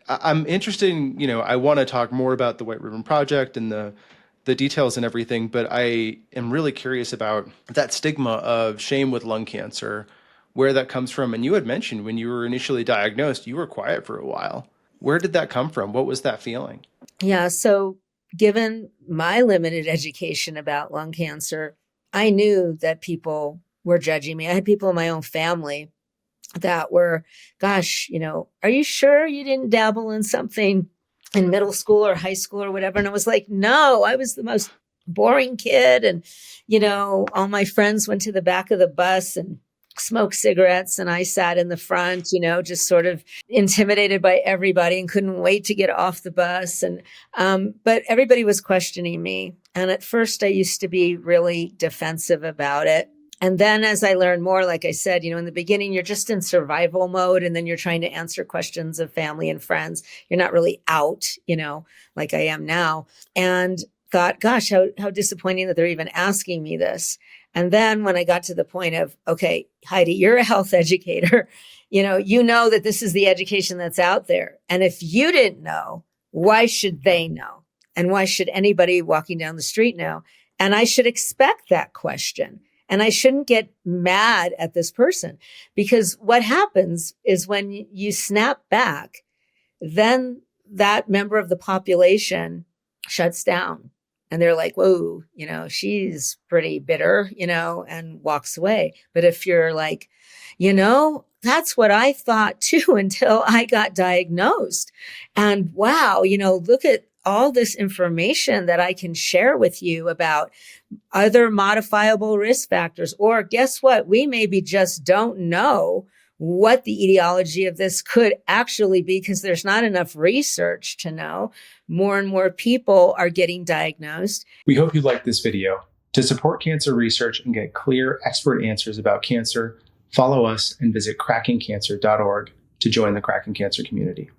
I'm interested in, I want to talk more about the White Ribbon Project and the details and everything, but I am really curious about that stigma of shame with lung cancer, where that comes from. And you had mentioned when you were initially diagnosed, you were quiet for a while. Where did that come from? What was that feeling? Yeah. So, given my limited education about lung cancer, I knew that people were judging me. I had people in my own family that were, gosh, are you sure you didn't dabble in something in middle school or high school or whatever? And I was like, no, I was the most boring kid. And, all my friends went to the back of the bus and smoked cigarettes. And I sat in the front, just sort of intimidated by everybody and couldn't wait to get off the bus. But everybody was questioning me. And at first, I used to be really defensive about it. And then as I learned more, like I said, in the beginning, you're just in survival mode and then you're trying to answer questions of family and friends. You're not really out, like I am now. And thought, gosh, how disappointing that they're even asking me this. And then when I got to the point of, okay, Heidi, you're a health educator, you know that this is the education that's out there. And if you didn't know, why should they know? And why should anybody walking down the street know? And I should expect that question. And I shouldn't get mad at this person because what happens is when you snap back, then that member of the population shuts down and they're like, whoa, she's pretty bitter, and walks away. But if you're like, that's what I thought too until I got diagnosed. And wow, look at all this information that I can share with you about other modifiable risk factors. Or guess what? We maybe just don't know what the etiology of this could actually be because there's not enough research to know. More and more people are getting diagnosed. We hope you liked this video. To support cancer research and get clear expert answers about cancer, follow us and visit crackingcancer.org to join the Cracking Cancer community.